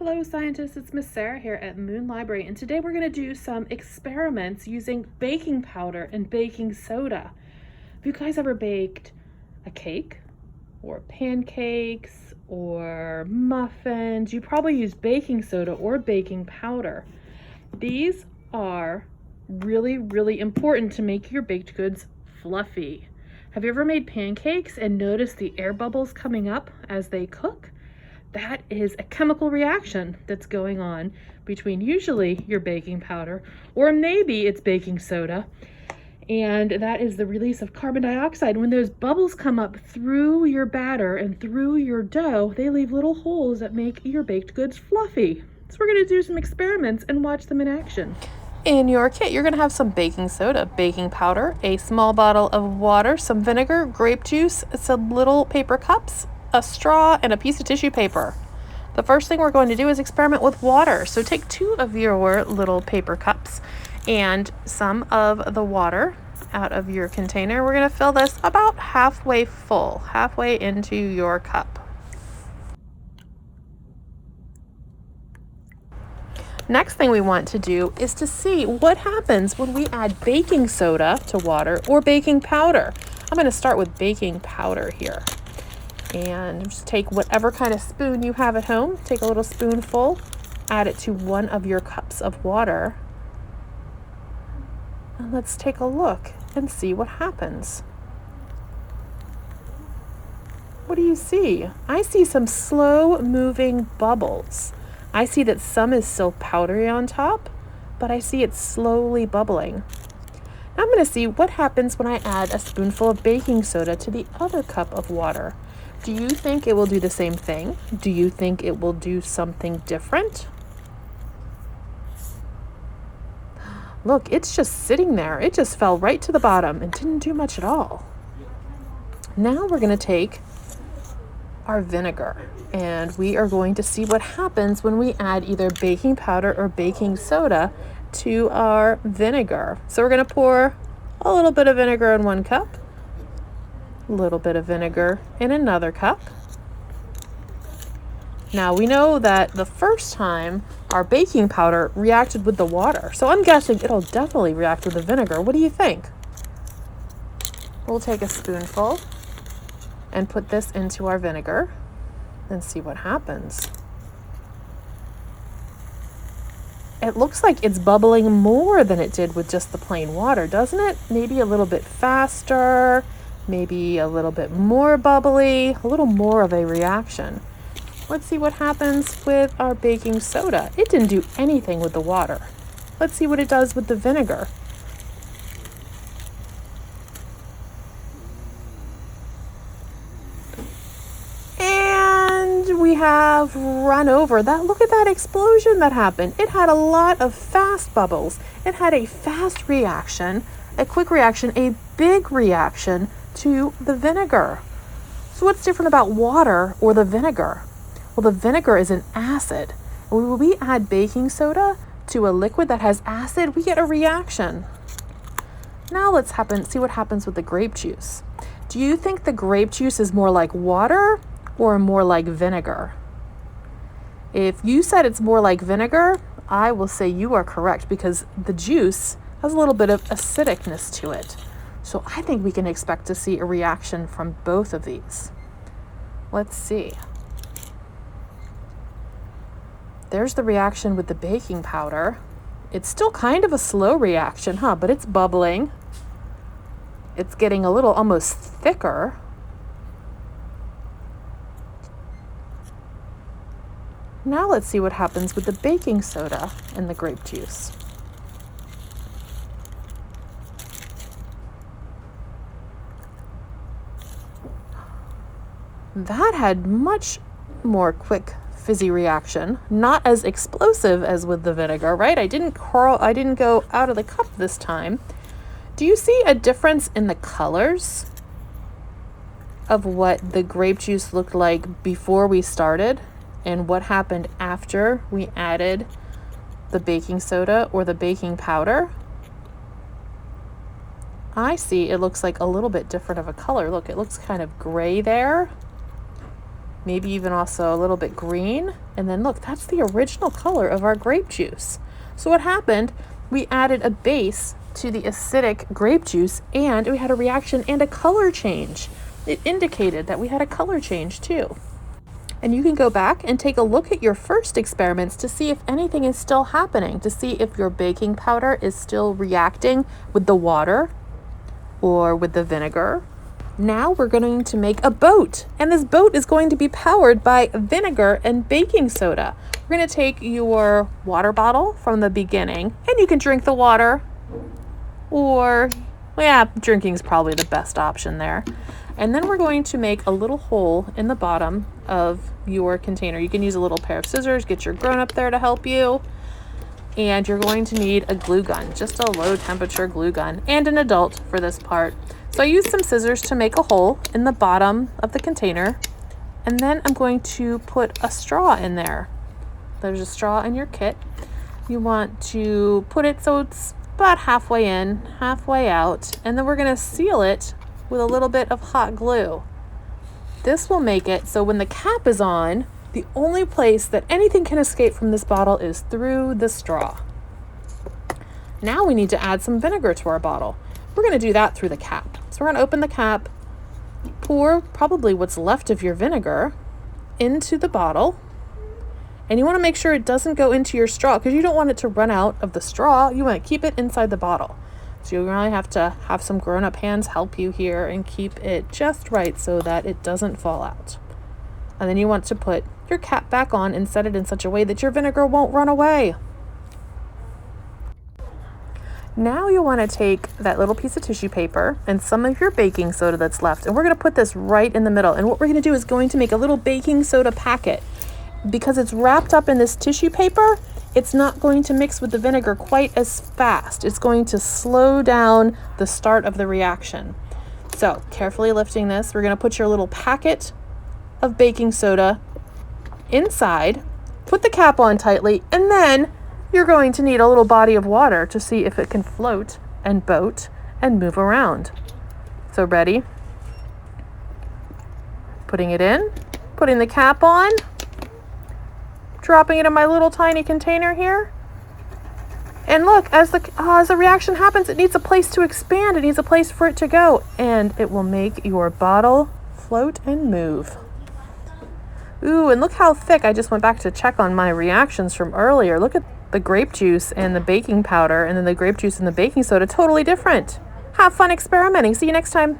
Hello scientists, it's Miss Sarah here at Moon Library, and today we're going to do some experiments using baking powder and baking soda. Have you guys ever baked a cake or pancakes or muffins? You probably use baking soda or baking powder. These are really important to make your baked goods fluffy. Have you ever made pancakes and noticed the air bubbles coming up as they cook? That is a chemical reaction that's going on between usually your baking powder, or maybe it's baking soda, and that is the release of carbon dioxide. When those bubbles come up through your batter and through your dough, they leave little holes that make your baked goods fluffy. So we're going to do some experiments and watch them in action. In your kit, you're going to have some baking soda, baking powder, a small bottle of water, some vinegar, grape juice, some little paper cups, a straw, and a piece of tissue paper. The first thing we're going to do is experiment with water. So take 2 of your little paper cups and some of the water out of your container. We're going to fill this about halfway full, halfway into your cup. Next thing we want to do is to see what happens when we add baking soda to water or baking powder. I'm going to start with baking powder here. And just take whatever kind of spoon you have at home, take a little spoonful, add it to 1 of your cups of water. And let's take a look and see what happens. What do you see? I see some slow moving bubbles. I see that some is still powdery on top, but I see it slowly bubbling. Now I'm going to see what happens when I add a spoonful of baking soda to the other cup of water. Do you think it will do the same thing? Do you think it will do something different? Look, it's just sitting there. It just fell right to the bottom and didn't do much at all. Now we're going to take our vinegar and we are going to see what happens when we add either baking powder or baking soda to our vinegar. So we're going to pour a little bit of vinegar in 1 cup. A little bit of vinegar in another cup. Now we know that the first time our baking powder reacted with the water, so I'm guessing it'll definitely react with the vinegar. What do you think? We'll take a spoonful and put this into our vinegar and see what happens. It looks like it's bubbling more than it did with just the plain water, doesn't it? Maybe a little bit faster. Maybe a little bit more bubbly, a little more of a reaction. Let's see what happens with our baking soda. It didn't do anything with the water. Let's see what it does with the vinegar. And we have run over that. Look at that explosion that happened. It had a lot of fast bubbles. It had a fast reaction, a quick reaction, a big reaction to the vinegar. So what's different about water or the vinegar? Well, the vinegar is an acid. And when we add baking soda to a liquid that has acid, we get a reaction. Now let's see what happens with the grape juice. Do you think the grape juice is more like water or more like vinegar? If you said it's more like vinegar, I will say you are correct because the juice has a little bit of acidicness to it. So I think we can expect to see a reaction from both of these. Let's see. There's the reaction with the baking powder. It's still kind of a slow reaction, but it's bubbling. It's getting a little almost thicker. Now let's see what happens with the baking soda and the grape juice. That had much more quick fizzy reaction, not as explosive as with the vinegar, right? I didn't go out of the cup this time. Do you see a difference in the colors of what the grape juice looked like before we started and what happened after we added the baking soda or the baking powder? I see it looks like a little bit different of a color. Look, it looks kind of gray there. maybe even also a little bit green. And then look, that's the original color of our grape juice. So what happened, we added a base to the acidic grape juice and we had a reaction and a color change. It indicated that we had a color change too. And you can go back and take a look at your first experiments to see if anything is still happening, to see if your baking powder is still reacting with the water or with the vinegar. Now we're going to make a boat, and this boat is going to be powered by vinegar and baking soda. We're going to take your water bottle from the beginning, and you can drink the water, or, yeah, drinking is probably the best option there. And then we're going to make a little hole in the bottom of your container. You can use a little pair of scissors, get your grown-up there to help you. And you're going to need a glue gun, just a low temperature glue gun, and an adult for this part. So I used some scissors to make a hole in the bottom of the container. And then I'm going to put a straw in there. There's a straw in your kit. You want to put it so it's about halfway in, halfway out. And then we're going to seal it with a little bit of hot glue. This will make it so when the cap is on, the only place that anything can escape from this bottle is through the straw. Now we need to add some vinegar to our bottle. We're going to do that through the cap. So we're going to open the cap, pour probably what's left of your vinegar into the bottle. And you want to make sure it doesn't go into your straw because you don't want it to run out of the straw. You want to keep it inside the bottle. So you really have to have some grown-up hands help you here and keep it just right so that it doesn't fall out. And then you want to put your cap back on and set it in such a way that your vinegar won't run away. Now you want to take that little piece of tissue paper and some of your baking soda that's left, and we're going to put this right in the middle. And what we're going to do is going to make a little baking soda packet. Because it's wrapped up in this tissue paper, it's not going to mix with the vinegar quite as fast. It's going to slow down the start of the reaction. So carefully lifting this, we're going to put your little packet of baking soda inside, put the cap on tightly, and then you're going to need a little body of water to see if it can float and boat and move around. So ready? Putting it in, putting the cap on, dropping it in my little tiny container here. And look, as the reaction happens, it needs a place to expand. It needs a place for it to go. And it will make your bottle float and move. Ooh, and look how thick. I just went back to check on my reactions from earlier. Look at the grape juice and the baking powder, and then the grape juice and the baking soda, totally different. Have fun experimenting. See you next time.